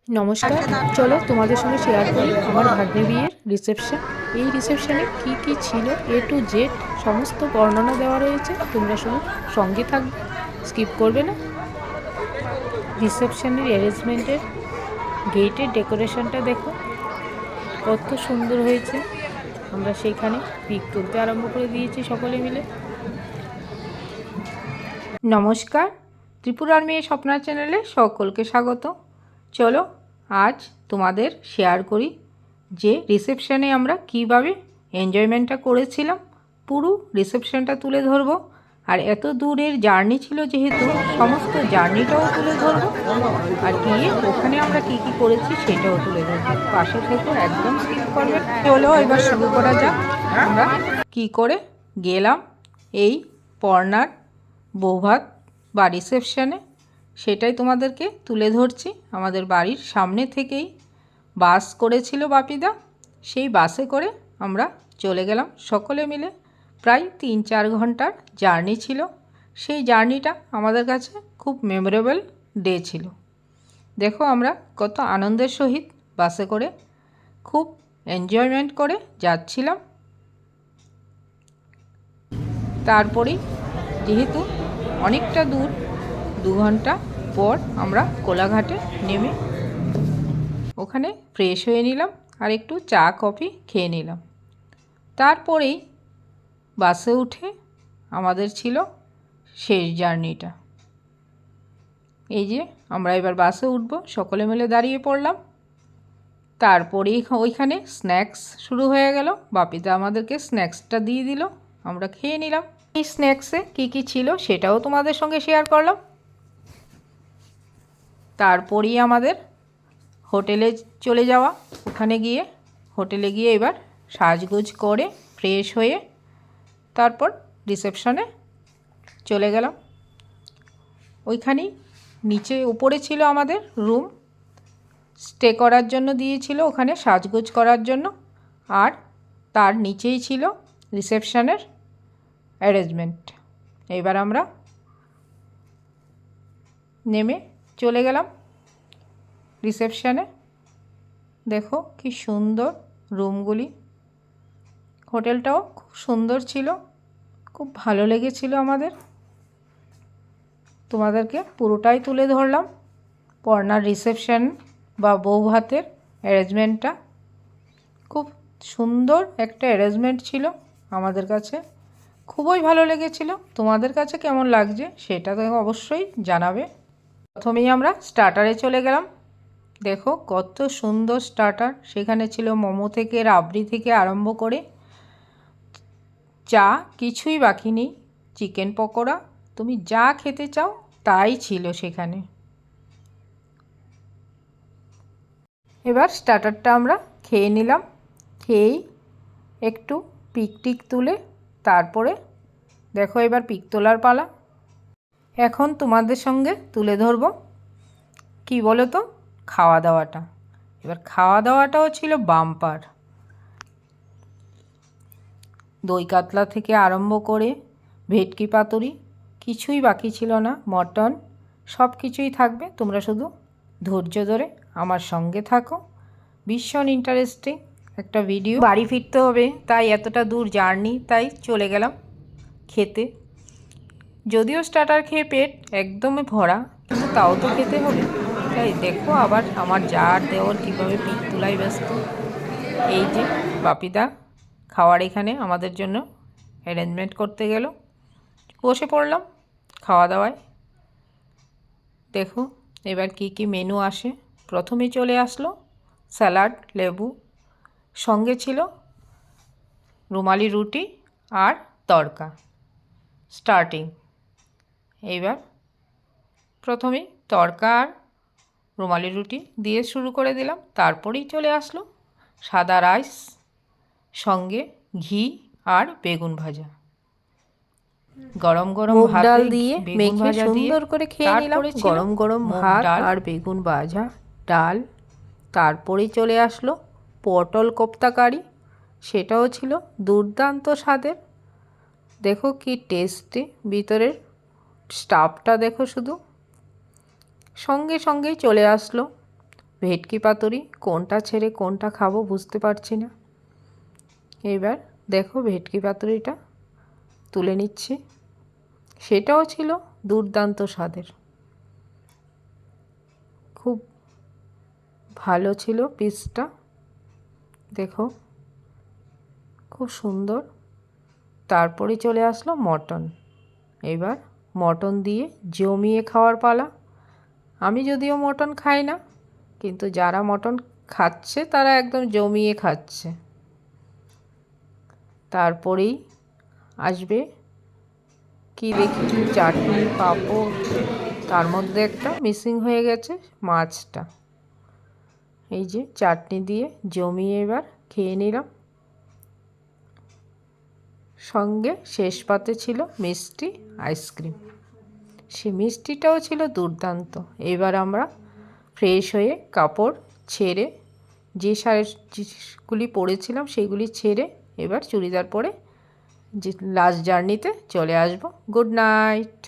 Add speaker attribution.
Speaker 1: নমস্কার। চলো তোমাদের সঙ্গে শেয়ার করি আমার ভাগ্নে বিয়ের রিসেপশন। এই রিসেপশনে কি কি ছিল এ টু জেড সমস্ত বর্ণনা দেওয়া রয়েছে, তোমরা শুধু সঙ্গে থাকবে, স্কিপ করবে না। রিসেপশনের অ্যারেঞ্জমেন্টের গেটের ডেকোরেশনটা দেখো কত সুন্দর হয়েছে। আমরা সেখানে পিক তুলতে আরম্ভ করে দিয়েছি সকলে মিলে। নমস্কার, ত্রিপুরার মেয়ে স্বপ্না চ্যানেলে সকলকে স্বাগত। চলো আজ তোমাদের শেয়ার করি যে রিসেপশনে আমরা কিভাবে এনজয়মেন্টটা করেছিলাম, পুরো রিসেপশনটা তুলে ধরবো। আর এত দূরের জার্নি ছিল যেহেতু সমস্ত জার্নিটাও তুলে ধরবো, আর গিয়ে ওখানে আমরা কি কি করেছি সেটাও তুলে ধরবো। পাশে থেকে একদম স্কিপ করবে। চলো এবার শুরু করা যাক আমরা কি করে গেলাম এই পর্নার বৌভাত বা রিসেপশনে, সেটাই তোমাদেরকে তুলে ধরছি। আমাদের বাড়ির সামনে থেকেই বাস করেছিল বাপিদা, সেই বাসে করে আমরা চলে গেলাম সকলে মিলে। প্রায় 3-4 ঘন্টার জার্নি ছিল। সেই জার্নিটা আমাদের কাছে খুব মেমোরেবল ডে ছিল। দেখো আমরা কত আনন্দের সহিত বাসে করে খুব এনজয়মেন্ট করে যাচ্ছিলাম। তারপরেই যেহেতু অনেকটা দূর, 2 ঘন্টা পর আমরা কোলাঘাটে নেমে ওখানে ফ্রেশ হয়ে নিলাম আর একটু চা কফি খেয়ে নিলাম। তারপরেই বাসে উঠে আমাদের ছিল শেষ জার্নিটা। এই যে আমরা এবার বাসে উঠবো, সকলে মিলে দাঁড়িয়ে পড়লাম। তারপরেই ওইখানে স্ন্যাক্স শুরু হয়ে গেল। বাপিদা আমাদেরকে স্ন্যাক্সটা দিয়ে দিল, আমরা খেয়ে নিলাম। এই স্ন্যাক্সে কী কী ছিল সেটাও তোমাদের সঙ্গে শেয়ার করলাম। তারপরেই আমাদের হোটেলে চলে যাওয়া। ওখানে গিয়ে হোটেলে গিয়ে এবার সাজগোজ করে ফ্রেশ হয়ে তারপর রিসেপশনে চলে গেলাম। ওইখানেই নিচে উপরে ছিল আমাদের রুম, স্টে করার জন্য দিয়েছিল, ওখানে সাজগোজ করার জন্য। আর তার নিচেই ছিল রিসেপশনের অ্যারেঞ্জমেন্ট। এবার আমরা নেমে চলে গেলাম রিসেপশনে। দেখো কি সুন্দর রুমগুলি, হোটেলটাও খুব সুন্দর ছিল, খুব ভালো লেগেছিল আমাদের। তোমাদেরকে পুরোটাই তুলে ধরলাম পর্নার রিসেপশন বা বৌভাতের অ্যারেঞ্জমেন্টটা। খুব সুন্দর একটা অ্যারেঞ্জমেন্ট ছিল, আমাদের কাছে খুবই ভালো লেগেছিল। তোমাদের কাছে কেমন লাগছে সেটা তো অবশ্যই জানাবে। প্রথমেই আমরা স্টার্টারে চলে গেলাম। দেখো কত সুন্দর স্টার্টার, সেখানে ছিল মোমো থেকে রাবড়ি থেকে আরম্ভ করে চা, কিছুই বাকি নেই। চিকেন পকোড়া, তুমি যা খেতে চাও তাই ছিল সেখানে। এবার স্টার্টারটা আমরা খেয়ে নিলাম, খেয়েই একটু পিকটিক তুলে তারপরে দেখো এবার পিক তোলার পালা। এখন তোমাদের সঙ্গে তুলে ধরবো কি বলো তো, খাওয়া দাওয়াটা। এবার খাওয়া দাওয়াটাও ছিল বাম্পার। দই কাতলা থেকে আরম্ভ করে ভেটকি পাতুরি, কিছুই বাকি ছিল না। মটন, সব কিছুই থাকবে। তোমরা শুধু ধৈর্য ধরে আমার সঙ্গে থাকো। ভীষণ ইন্টারেস্টিং একটা ভিডিও। বাড়ি ফিরতে হবে, তাই এতটা দূর জার্নি, তাই চলে গেলাম খেতে। যদিও স্টার্টার খেয়ে পেট একদমই ভরা, কিন্তু তাও তো খেতে হবে। তাই দেখো আবার আমার জার দেওয়ার কীভাবে পিক তোলায় ব্যস্ত। এই যে বাপিদা খাওয়ার এখানে আমাদের জন্য অ্যারেঞ্জমেন্ট করতে গেল, বসে পড়লাম খাওয়া দাওয়ায়। দেখো এবার কি কি মেনু আসে। প্রথমেই চলে আসলো স্যালাড, লেবু, সঙ্গে ছিল রুমালি রুটি আর তড়কা স্টার্টিং। এইবার প্রথমেই তড়কা আর রুমালি রুটি দিয়ে শুরু করে দিলাম। তারপরেই চলে আসলো সাদা রাইস, সঙ্গে ঘি আর বেগুন ভাজা। গরম গরম ভাত ডাল দিয়ে বেগুন ভাজা সুন্দর করে খেয়ে নিলাম। গরম গরম ভাত আর বেগুন ভাজা, ডাল। তারপরেই চলে আসলো পটল কোপ্তা কারি, সেটাও ছিল দুর্দান্ত স্বাদের। দেখো কি টেস্টি, ভিতরের স্টাফটা দেখো শুধু। সঙ্গে সঙ্গেই চলে আসলো ভেটকি পাতুরি, কোনটা ছেড়ে কোনটা খাবো বুঝতে পারছি না। এবার দেখো ভেটকি পাতুরিটা তুলে নিচ্ছি, সেটাও ছিল দুর্দান্ত স্বাদের, খুব ভালো ছিল পিসটা, দেখো খুব সুন্দর। তারপরে চলে আসলো মটন। এবার মটন দিয়ে জমিয়ে খাওয়ার পালা। আমি যদিও মটন খাই না, কিন্তু যারা মটন খাচ্ছে তারা একদম জমিয়ে খাচ্ছে। তারপরেই আসবে কি দেখি, চাটনি, পাঁপড়, তার মধ্যে একটা মিসিং হয়ে গেছে, মাছটা। এই যে চাটনি দিয়ে জমিয়ে এবার খেয়ে নিলাম। সঙ্গে শেষ পাতে ছিল মিষ্টি আইসক্রিম, সে মিষ্টিটাও ছিল দুর্দান্ত। এবার আমরা ফ্রেশ হয়ে কাপড় ছেড়ে, যে শাড়িগুলি পরেছিলাম সেইগুলি ছেড়ে এবার চুড়িদার পরে যে লাস্ট জার্নিতে চলে আসবো। Good night.